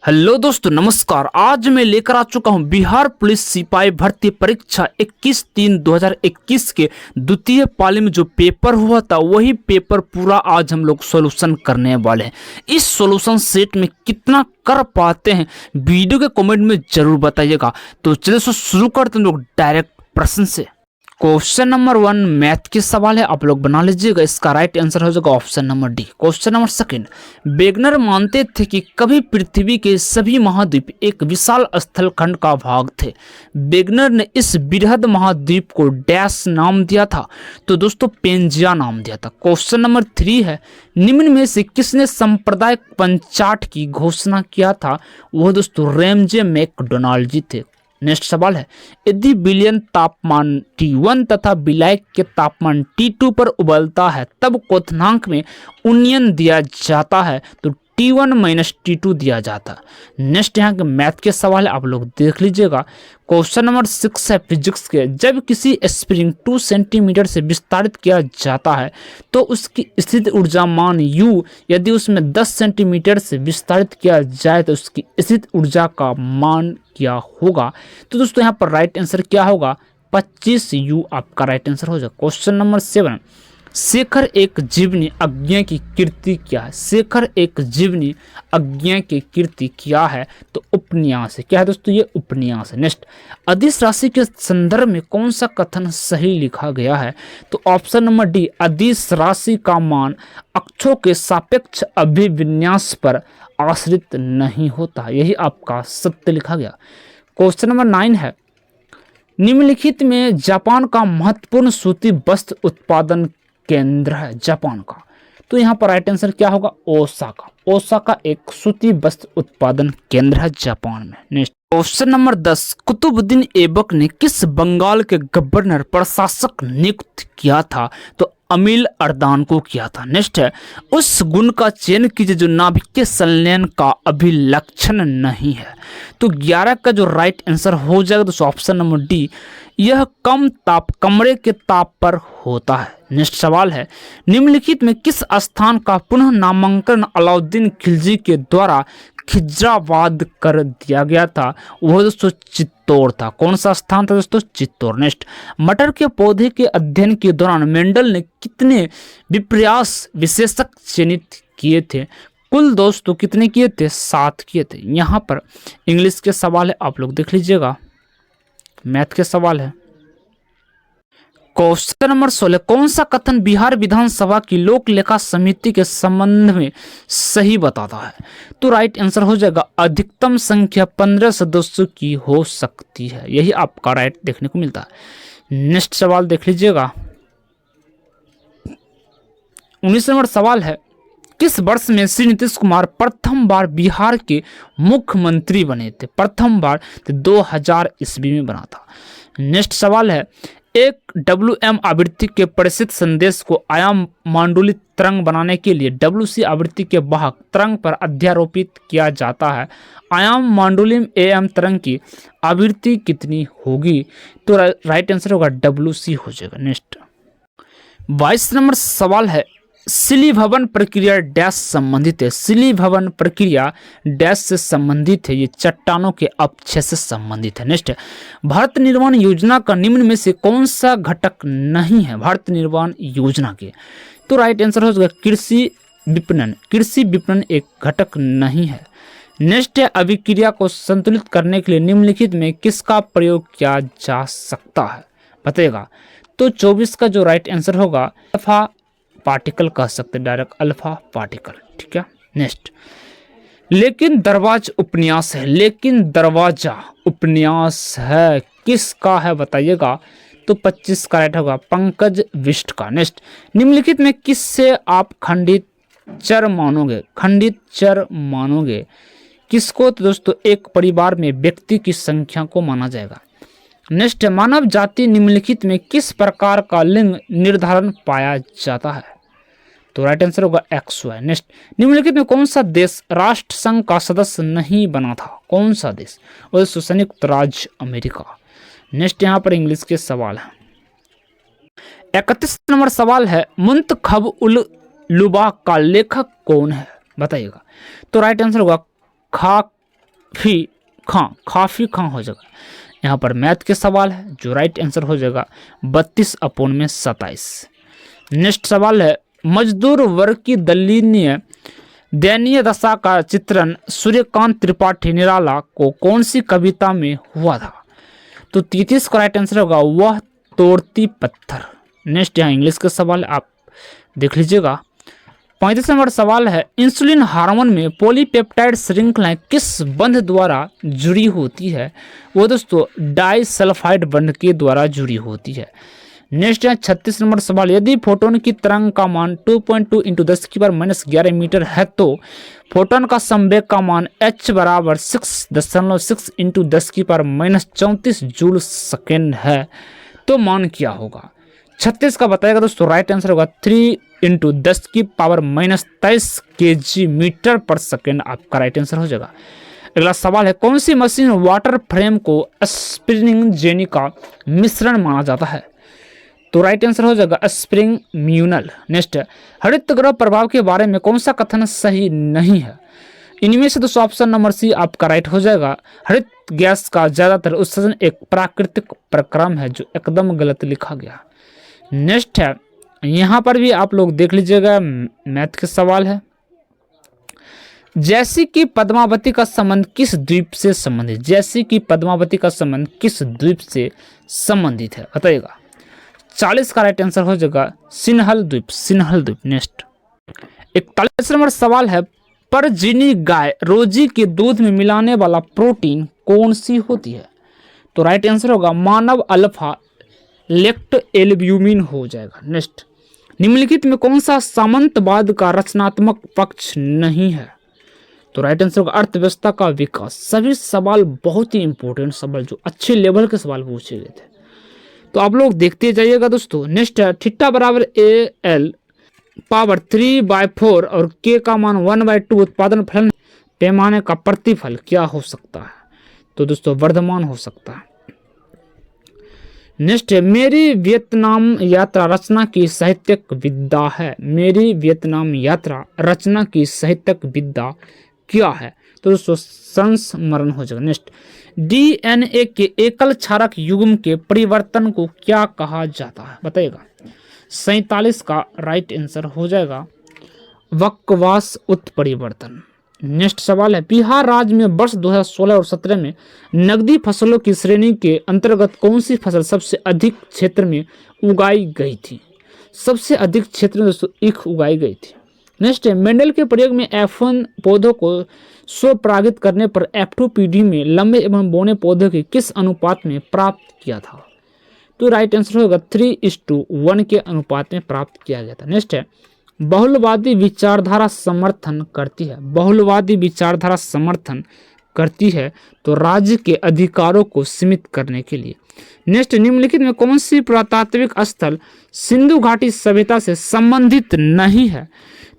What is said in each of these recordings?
Hello दोस्तों, नमस्कार। आज मैं लेकर आ चुका हूं बिहार पुलिस सिपाही भर्ती परीक्षा 21/3/2021 के द्वितीय पाली में जो पेपर हुआ था वही पेपर पूरा आज हम लोग सॉल्यूशन करने वाले हैं। इस सॉल्यूशन सेट में कितना कर पाते हैं वीडियो के कमेंट में जरूर बताइएगा। तो चलिए शुरू करते हैं लोग डायरेक्ट प्रश्न से। क्वेश्चन नंबर 1 मैथ के सवाल है, आप लोग बना लीजिएगा। इसका राइट आंसर हो जाएगा option number D. Question number 2 Wegener मानते थे कि कभी पृथ्वी के सभी महाद्वीप एक विशाल स्थलखंड का भाग थे। वेगनर ने इस बृहद महाद्वीप को डैश नाम दिया था, तो दोस्तों पेंजिया नाम दिया था। क्वेश्चन नंबर 3 है निम्न में से किसने सांप्रदायिक पंचाट की घोषणा किया था? वह दोस्तों रैमजे मैकडोनाल्ड जी थे। नेक्स्ट सवाल है यदि विलयन तापमान T1 तथा विलायक के तापमान T2 पर उबलता है तब क्वथनांक में उन्नयन दिया जाता है, तो T1 - T2 दिया जाता है। नेक्स्ट यहाँ के मैथ के सवाल है, आप लोग देख लीजिएगा। क्वेश्चन नंबर 6 है फिजिक्स के। जब किसी स्प्रिंग 2 सेंटीमीटर से विस्तारित किया जाता है तो उसकी स्थित ऊर्जा मान U यदि उसमें 10 सेंटीमीटर से विस्तारित किया जाए तो उसकी स्थित ऊर्जा का मान क्या होगा? तो दोस्तों यहाँ पर राइट आंसर क्या होगा? 25U आपका राइट आंसर हो जाएगा। क्वेश्चन नंबर 7 शेखर एक जीवनी अज्ञा की कीर्ति क्या है? शेखर एक जीवनी अज्ञा की कीर्ति क्या है? तो उपन्यास है। क्या है दोस्तों? ये उपन्यास है। नेक्स्ट अदिश राशि के संदर्भ में कौन सा कथन सही लिखा गया है? तो ऑप्शन नंबर डी अदिश राशि का मान अक्षों के सापेक्ष अभिविन्यास पर आश्रित नहीं होता, यही आपका सत्य लिखा गया। क्वेश्चन नंबर 9 है निम्नलिखित में जापान का महत्वपूर्ण सूती वस्त्र उत्पादन केंद्र है जापान का, तो यहाँ पर राइट आंसर क्या होगा? ओसाका। ओसाका एक सूती वस्त्र उत्पादन केंद्र है जापान में। Next question number 10 Qutbuddin Aibak ने किस बंगाल के गवर्नर प्रशासक नियुक्त किया था? तो अमील अर्दान को किया था। नेक्स्ट है उस गुण का चयन कीजिए जो नाभिकीय संलयन का अभिलक्षण नहीं है, तो 11 का जो राइट आंसर हो जाएगा तो ऑप्शन नंबर डी यह कम ताप कमरे के ताप पर होता है। नेक्स्ट सवाल है निम्नलिखित में किस स्थान का पुनः नामांकन अलाउद्दीन खिलजी के द्वारा खिजराबाद कर दिया गया था? वह दोस्तों चित्तौड़ था। कौन सा स्थान था दोस्तों? चित्तौड़। नेक्स्ट मटर के पौधे के अध्ययन के दौरान मेंडल ने कितने विपर्यास विशेषक चयनित किए थे? कुल दोस्तों कितने किए थे? 7 किए थे। यहाँ पर इंग्लिश के सवाल है, आप लोग देख लीजिएगा। मैथ के सवाल है। क्वेश्चन नंबर 16 कौन सा कथन बिहार विधानसभा की लोक लेखा समिति के संबंध में सही बताता है? तो राइट आंसर हो जाएगा अधिकतम संख्या 15 सदस्यों की हो सकती है, यही आपका राइट देखने को मिलता है। नेक्स्ट सवाल देख लीजिएगा। 19 नंबर सवाल है किस वर्ष में श्री नीतीश कुमार प्रथम बार बिहार के मुख्यमंत्री बने थे? प्रथम बार 2000 ईस्वी में बना था। नेक्स्ट सवाल है एक WM आवृत्ति के प्रेषित संदेश को आयाम मांडुलित तरंग बनाने के लिए WC आवृत्ति के वाहक तरंग पर अध्यारोपित किया जाता है। आयाम मांडुलिम AM तरंग की आवृत्ति कितनी होगी? तो राइट आंसर होगा WC हो जाएगा। नेक्स्ट 22 नंबर सवाल है शिलीभवन प्रक्रिया डैश संबंधित है? शिलीभवन प्रक्रिया डैश से संबंधित है, ये चट्टानों के अपक्षय से संबंधित है। नेक्स्ट भारत निर्माण योजना का निम्न में से कौन सा घटक नहीं है भारत निर्माण योजना के? तो राइट आंसर हो जाएगा कृषि विपणन। कृषि विपणन एक घटक नहीं है। नेक्स्ट है अभिक्रिया को संतुलित करने के लिए निम्नलिखित में किसका प्रयोग किया जा सकता है? बताइएगा। तो 24 का जो राइट आंसर होगा अल्फा पार्टिकल कह सकते हैं, डायरेक्ट अल्फा पार्टिकल। ठीक है। नेक्स्ट लेकिन दरवाजा उपन्यास है। लेकिन दरवाजा उपन्यास है, किसका है बताइएगा? तो 25 का राइट होगा पंकज बिष्ट का। नेक्स्ट निम्नलिखित में किससे आप खंडित चर मानोगे? खंडित चर मानोगे किसको? तो दोस्तों एक परिवार में व्यक्ति की संख्या को माना जाएगा। नेक्स्ट मानव जाति निम्नलिखित में किस प्रकार का लिंग निर्धारण पाया जाता है? तो राइट आंसर होगा XY। नेक्स्ट निम्नलिखित में कौन सा देश राष्ट्र संघ का सदस्य नहीं बना था? कौन सा देश? और संयुक्त राज्य अमेरिका। नेक्स्ट यहाँ पर इंग्लिश के सवाल है। 31 नंबर सवाल है मुंतखब उल लुबा का लेखक कौन है? बताइएगा। तो राइट आंसर होगा काफी खां हो जाएगा। यहाँ पर मैथ के सवाल है जो राइट आंसर हो जाएगा 32/27। नेक्स्ट सवाल है, मजदूर वर्ग की दयनीय दशा का चित्रण सूर्यकांत त्रिपाठी निराला को कौन सी कविता में हुआ था? तो 33 का राइट आंसर होगा वह तोड़ती पत्थर। नेक्स्ट यहाँ इंग्लिश का सवाल आप देख लीजिएगा। 35 नंबर सवाल है, इंसुलिन हार्मोन में पॉलीपेप्टाइड श्रृंखलाएं किस बंध द्वारा जुड़ी होती है? वो दोस्तों डाइसल्फाइड बंध के द्वारा जुड़ी होती है। नेक्स्ट है 36 नंबर सवाल, यदि फोटोन की तरंग का मान 2.2 × 10⁻11 मीटर है तो फोटोन का संवेग का मान h बराबर 6.6 × 10⁻34 जूल सेकेंड है तो मान क्या होगा? 36 का बताएगा दोस्तों राइट आंसर होगा 3 × 10⁻23 kg मीटर पर सेकेंड आपका राइट आंसर हो जाएगा। अगला सवाल है, कौन सी मशीन वाटर फ्रेम को स्प्रिंग जेनी का मिश्रण माना जाता है? तो राइट आंसर हो जाएगा स्प्रिंग म्यूनल। नेक्स्ट, हरित ग्रह प्रभाव के बारे में कौन सा कथन सही नहीं है? इनमें से दोस्तों ऑप्शन नंबर सी आपका राइट हो जाएगा। हरित गैस का ज्यादातर उत्सर्जन एक प्राकृतिक प्रक्रम है, जो एकदम गलत लिखा गया। नेक्स्ट है, यहाँ पर भी आप लोग देख लीजिएगा, मैथ के सवाल है, जैसे कि पद्मावती का संबंध किस द्वीप से संबंधित? जैसे कि पद्मावती का संबंध किस द्वीप से संबंधित है बताइएगा। 40 का राइट आंसर हो जाएगा सिन्हल द्वीप। नेक्स्ट 41 नंबर सवाल है, परजीवी गाय रोजी के दूध में मिलाने वाला प्रोटीन कौन सी होती है? तो राइट आंसर होगा मानव अल्फा लेक्ट एल्ब्यूमिन हो जाएगा। नेक्स्ट, निम्नलिखित में कौन सा सामंतवाद का रचनात्मक पक्ष नहीं है? तो राइट आंसर होगा अर्थव्यवस्था का विकास। सभी सवाल बहुत ही इंपॉर्टेंट सवाल, जो अच्छे लेवल के सवाल पूछे गए थे, तो आप लोग देखते जाइएगा दोस्तों। नेक्स्ट है, थीटा बराबर AL पावर 3/4 और K का मान 1/2 उत्पादन फलन पैमाने का प्रतिफल क्या हो सकता है? तो दोस्तों वर्धमान हो सकता है। नेक्स्ट है, मेरी वियतनाम यात्रा रचना की साहित्यिक विद्या है। मेरी वियतनाम यात्रा रचना की साहित्यिक विद्या क्या है? तो दोस्तों संस्मरण हो जाएगा। नेक्स्ट, DNA के एकल क्षारक युग्म के परिवर्तन को क्या कहा जाता है बताइएगा। 47 का राइट आंसर हो जाएगा वक्वास उत्परिवर्तन। नेक्स्ट सवाल है, बिहार राज्य में वर्ष 2016 और 17 में नकदी फसलों की श्रेणी के अंतर्गत कौन सी फसल सबसे अधिक क्षेत्र में उगाई गई थी? सबसे अधिक क्षेत्र में दोस्तों ईख उगाई गई थी। नेक्स्ट है, मेंडल के प्रयोग में F1 पौधों को स्वपरागित करने पर F2 पीढ़ी में लंबे एवं बौने पौधों के किस अनुपात में प्राप्त किया था? तो राइट आंसर होगा 3:1 के अनुपात में प्राप्त किया गया था। नेक्स्ट है, बहुलवादी विचारधारा समर्थन करती है। बहुलवादी विचारधारा समर्थन करती है तो राज्य के अधिकारों को सीमित करने के लिए। नेक्स्ट, निम्नलिखित में कौन सी पुरातात्विक स्थल सिंधु घाटी सभ्यता से संबंधित नहीं है?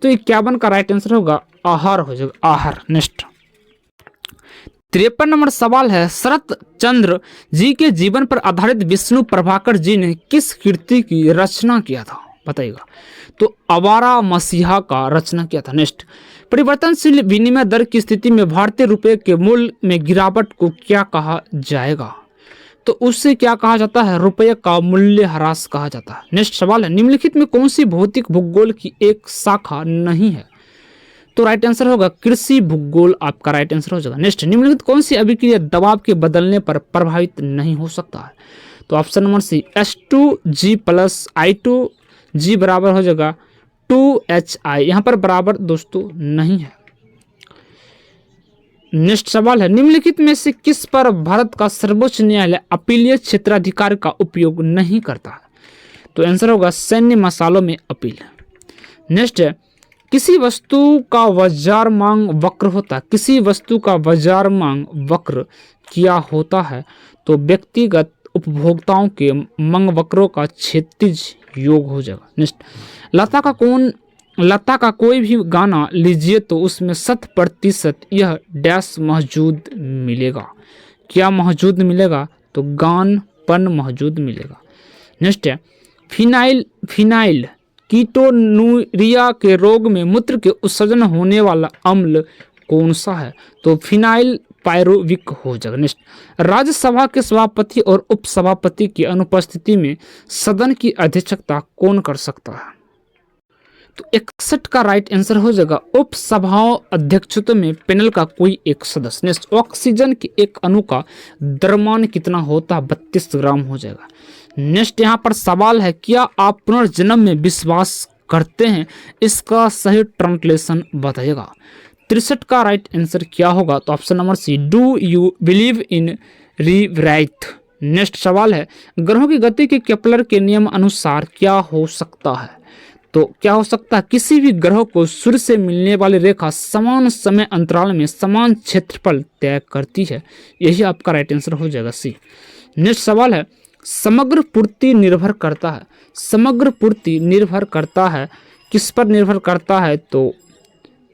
तो 51 का राइट आंसर होगा आहार हो जाएगा, आहार। नेक्स्ट 53 नंबर सवाल है, शरत चंद्र जी के जीवन पर आधारित विष्णु प्रभाकर जी ने किस कृति की रचना किया था बताइएगा। तो आवारा मसीहा का रचना किया था। नेक्स्ट, परिवर्तनशील विनिमय दर की स्थिति में भारतीय रुपये के मूल्य में गिरावट को क्या कहा जाएगा? तो उससे क्या कहा जाता है? रुपये का मूल्य ह्रास कहा जाता है। नेक्स्ट सवाल है, निम्नलिखित में कौन सी भौतिक भूगोल की एक शाखा नहीं है? तो राइट आंसर होगा कृषि भूगोल आपका राइट आंसर हो जाएगा। नेक्स्ट, निम्नलिखित कौन सी अभिक्रिया दबाव के बदलने पर प्रभावित नहीं हो सकता है? तो ऑप्शन नंबर सी H2G + I2G बराबर हो जाएगा 2HI। यहाँ पर बराबर दोस्तों नहीं है। नेक्स्ट सवाल है, निम्नलिखित में से किस पर भारत का सर्वोच्च न्यायालय अपीलीय क्षेत्राधिकार का उपयोग नहीं करता है? तो आंसर होगा सैन्य मसालों में अपील। नेक्स्ट है, किसी वस्तु का बाजार मांग वक्र होता है। किसी वस्तु का बाजार मांग वक्र क्या होता है? तो व्यक्तिगत उपभोक्ताओं के मांग वक्रों का क्षैतिज योग हो जाएगा। नेक्स्ट, लता का कोई भी गाना लीजिए तो उसमें 100% यह डैश मौजूद मिलेगा। क्या मौजूद मिलेगा? तो गानपन मौजूद मिलेगा। नेक्स्ट है, फिनाइल कीटोनुरिया के रोग में मूत्र के उत्सर्जन होने वाला अम्ल कौन सा है? तो फिनाइल पायरुविक हो जाएगा। नेक्स्ट, राज्यसभा के सभापति और उपसभापति की अनुपस्थिति में सदन की अध्यक्षता कौन कर सकता है? तो 61 का राइट आंसर हो जाएगा उपसभाओं अध्यक्षत्व में पैनल का कोई एक सदस्य। नेक्स्ट, ऑक्सीजन के एक अणु का द्रव्यमान कितना होता है? 32 ग्राम हो जाएगा। नेक्स्ट, यहाँ पर सवाल है, क्या आप पुनर्जन्म में विश्वास करते हैं? इसका सही ट्रांसलेशन बताइएगा। 63 का राइट आंसर क्या होगा? तो option number C, do you believe in rebirth. Next सवाल है, ग्रहों की गति के केपलर के नियम अनुसार क्या हो सकता है? तो क्या हो सकता है? किसी भी ग्रह को सूर्य से मिलने वाली रेखा समान समय अंतराल में समान क्षेत्रफल तय करती है। यही आपका राइट आंसर हो जाएगा सी। नेक्स्ट सवाल है, समग्र पूर्ति निर्भर करता है। समग्र पूर्ति निर्भर करता है, किस पर निर्भर करता है? तो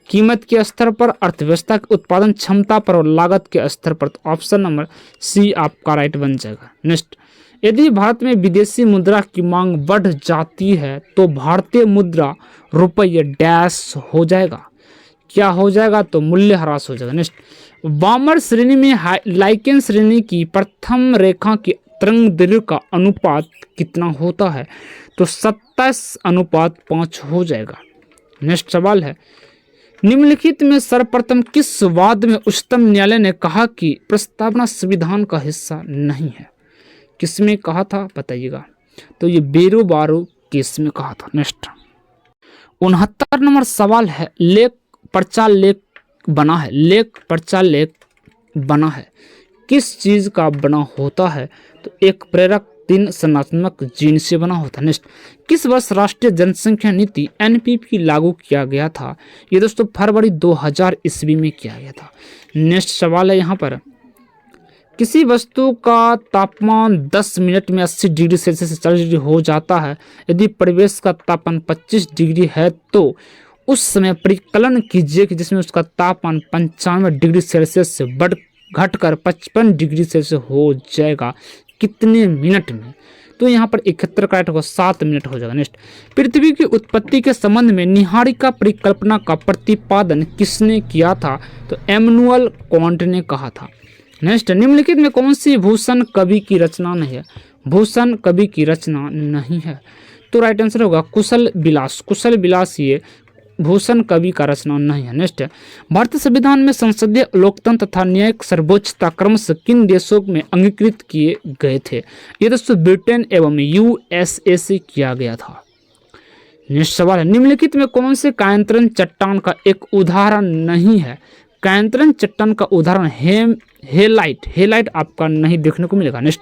कीमत के स्तर पर, अर्थव्यवस्था की उत्पादन क्षमता पर और लागत के स्तर पर। तो ऑप्शन नंबर सी आपका राइट बन जाएगा। नेक्स्ट, यदि भारत में विदेशी मुद्रा की मांग बढ़ जाती है तो भारतीय मुद्रा रुपये डैश हो जाएगा। क्या हो जाएगा? तो मूल्य ह्रास हो जाएगा। नेक्स्ट, वामर श्रेणी में लाइकेन श्रेणी की प्रथम रेखा की तरंग दैर्घ्य का अनुपात कितना होता है? तो 27:5 हो जाएगा। नेक्स्ट सवाल है, निम्नलिखित में सर्वप्रथम किस वाद में उच्चतम न्यायालय ने कहा कि प्रस्तावना संविधान का हिस्सा नहीं है? किसमें कहा था बताइएगा? तो ये बेरो बारो केस में कहा था। नेक्स्ट, 69 नंबर सवाल है, लेख पर्चा लेख बना है। लेख पर्चा लेख बना है किस चीज का बना होता है? तो एक प्रेरक 3 संरचनात्मक जीन से बना होता है। नेक्स्ट, किस वर्ष राष्ट्रीय जनसंख्या नीति एनपीपी लागू किया गया था? ये दोस्तों फरवरी 2000 ईस्वी में किया गया था। नेक्स्ट सवाल है यहाँ पर, किसी वस्तु का तापमान 10 मिनट में 80 डिग्री सेल्सियस से 40 डिग्री हो जाता है। यदि परिवेश का तापमान 25 डिग्री है तो उस समय परिकलन कीजिए कि जिसमें उसका तापमान 95 डिग्री सेल्सियस से घटकर 55 डिग्री सेल्सियस हो जाएगा। कितने मिनट में? तो यहाँ पर 71 का राइट होगा, 7 मिनट हो जाएगा। नेक्स्ट, पृथ्वी की उत्पत्ति के संबंध में निहारिका परिकल्पना का प्रतिपादन किसने किया था? तो इमैनुअल कांट ने कहा था। नेक्स्ट, निम्नलिखित में कौन सी भूषण कवि की रचना नहीं है? भूषण कवि की रचना नहीं है। तो राइट आंसर होगा कुशल विलास। कुशल विलास ये भूषण कवि का रचना नहीं है। नेक्स्ट, भारतीय संविधान में संसदीय लोकतंत्र तथा न्यायिक सर्वोच्चता क्रमशः किन देशों में अंगीकृत किए गए थे? ये दोस्तों ब्रिटेन एवं यूएसए से किया गया था। नेक्स्ट सवाल है, निम्नलिखित में कौन से कायांतरण चट्टान का एक उदाहरण नहीं है? कायांतरण चट्टान का उदाहरण हेलाइट आपका नहीं देखने को मिलेगा। नेक्स्ट,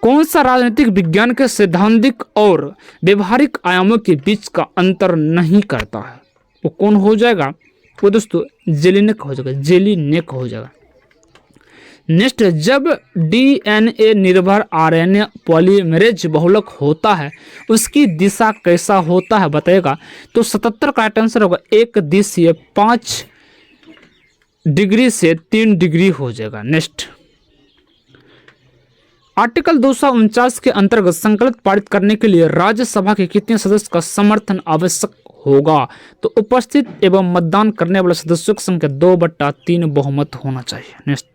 कौन सा राजनीतिक विज्ञान के सैद्धांतिक और व्यवहारिक आयामों के बीच का अंतर नहीं करता है? वो कौन हो जाएगा? वो दोस्तों जेलिनेक हो जाएगा। जेलिनेक हो जाएगा। नेक्स्ट, जब डीएनए निर्भर आरएनए पॉलीमरेज बहुलक होता है उसकी दिशा कैसा होता है बताएगा? तो 77 का राइट आंसर होगा एक दिशीय 5 डिग्री से 3 डिग्री हो जाएगा। नेक्स्ट, आर्टिकल 249 के अंतर्गत संकलित पारित करने के लिए राज्यसभा के कितने सदस्य का समर्थन आवश्यक होगा? तो उपस्थित एवं मतदान करने वाले सदस्यों की संख्या 2/3 बहुमत होना चाहिए। नेक्स्ट,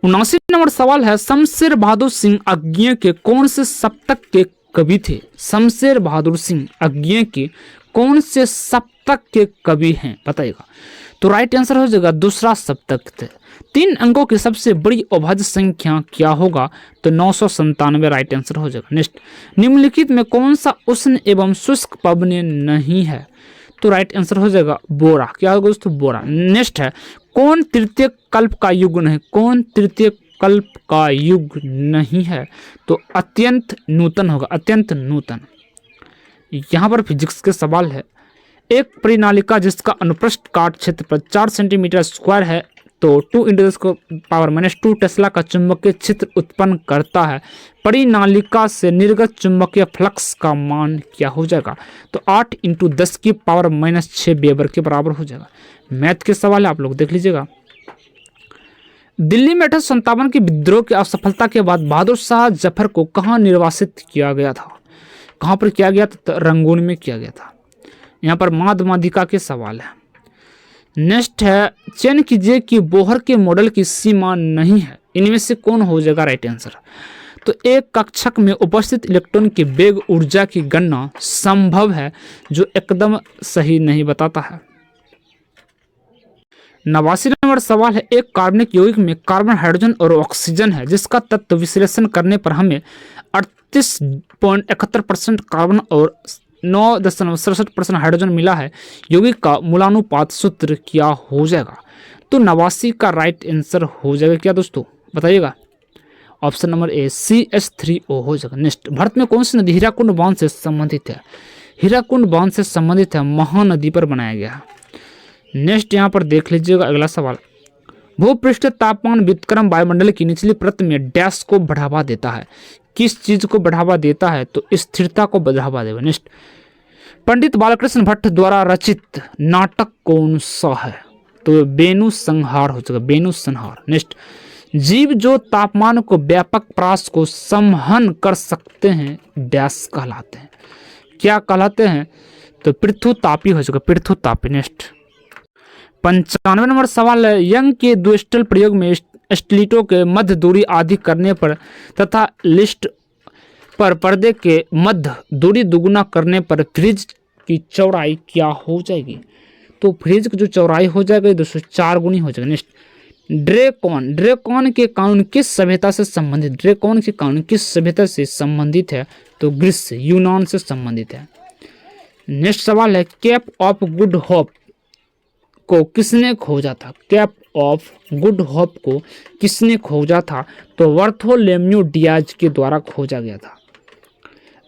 79 नंबर सवाल है, शमशेर बहादुर सिंह अज्ञेय के कौन से सप्तक के कवि थे? शमशेर बहादुर सिंह अज्ञेय के कौन से सप्तक के कवि हैं बताइएगा? तो राइट आंसर हो जाएगा दूसरा सप्तक थे। 3 अंकों की सबसे बड़ी अभाज्य संख्या क्या होगा? तो 997 राइट आंसर हो जाएगा। नेक्स्ट, निम्नलिखित में कौन सा उष्ण एवं शुष्क पवने नहीं है? तो राइट आंसर हो जाएगा बोरा। क्या होगा दोस्तों? बोरा। नेक्स्ट है, कौन तृतीय कल्प का युग नहीं? कौन तृतीय कल्प का युग नहीं है? तो अत्यंत नूतन होगा। अत्यंत नूतन। यहाँ पर फिजिक्स के सवाल है, एक परिनालिका जिसका अनुप्रस्थ काट क्षेत्रफल 4 सेंटीमीटर स्क्वायर है तो 2 × 10⁻² टेस्ला का चुंबकीय क्षेत्र उत्पन्न करता है। परिनालिका से निर्गत चुंबकीय फ्लक्स का मान क्या हो जाएगा? तो 8 × 10⁻6 वेबर के बराबर हो जाएगा। मैथ के सवाल है, आप लोग देख लीजिएगा। दिल्ली में 1857 के विद्रोह की असफलता के बाद बहादुर शाह जफर को कहाँ निर्वासित किया गया था? कहाँ पर किया गया था? तो रंगून में किया गया था। यहाँ पर माध्यमाधिका के सवाल है। नेक्स्ट है, चयन कीजिए कि बोहर के मॉडल की सीमा नहीं है, इनमें से कौन हो जाएगा राइट आंसर। तो एक कक्षक में उपस्थित इलेक्ट्रॉन की वेग ऊर्जा की गणना संभव है, जो एकदम सही नहीं बताता है। 89 नंबर सवाल है, एक कार्बनिक यौगिक में कार्बन, हाइड्रोजन और ऑक्सीजन है, जिसका तत्व विश्लेषण करने पर हमें 38.71% कार्बन और 9.67% हाइड्रोजन मिला है। यौगिक का मूलानुपात सूत्र क्या हो जाएगा। तो 89 का राइट आंसर हो जाएगा क्या दोस्तों, बताइएगा। ऑप्शन नंबर ए CH3O हो जाएगा। नेक्स्ट, भारत में कौन सी नदी हीराकुंड बांध से संबंधित है। हीराकुंड बांध से संबंधित है, महानदी पर बनाया गया है। नेक्स्ट यहाँ पर देख लीजिएगा अगला सवाल, भूपृष्ठ तापमान व्युत्क्रम वायुमंडल की निचली परत में डैश को बढ़ावा देता है। किस चीज को बढ़ावा देता है, तो स्थिरता को बढ़ावा देगा। नेक्स्ट, पंडित बालकृष्ण भट्ट द्वारा रचित नाटक कौन सा है, तो बेनु संहार हो जाएगा, बेनु संहार। नेक्स्ट, जीव जो तापमान को व्यापक प्रास को संवहन कर सकते हैं डैश कहलाते हैं, क्या कहलाते हैं, तो पृथुतापी हो जाएगा, पृथुतापी। नेक्स्ट, 95 नंबर सवाल है, यंग के द्विस्टल प्रयोग में स्टेलिटों के मध्य दूरी आदि करने पर तथा लिस्ट पर पर्दे के मध्य दूरी दुगुना करने पर फ्रिज की चौड़ाई क्या हो जाएगी। तो फ्रिज की जो चौड़ाई हो जाएगी 204 गुनी हो जाएगी। नेक्स्ट, ड्रेकॉन के कानून किस सभ्यता से संबंधित, ड्रेकॉन के कानून किस सभ्यता से संबंधित है, तो ग्रीस यूनान से संबंधित है। नेक्स्ट सवाल है, कैप ऑफ गुड होप को किसने खोजा था। कैप ऑफ गुड होप को किसने खोजा था, तो बार्थोलोम्यू डियाज के द्वारा खोजा गया था।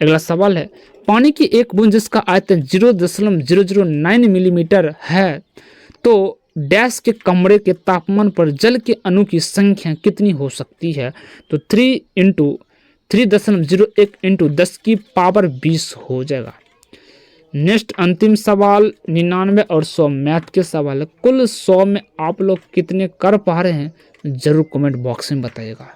अगला सवाल है, पानी की एक बूंद जिसका आयतन 0.009 मिलीमीटर है, तो डैश के कमरे के तापमान पर जल के अणु की संख्या कितनी हो सकती है, तो 3.01 × 10⁻20 हो जाएगा। नेक्स्ट अंतिम सवाल 99 और 100 मैथ के सवाल है। कुल 100 में आप लोग कितने कर पा रहे हैं, जरूर कमेंट बॉक्स में बताइएगा।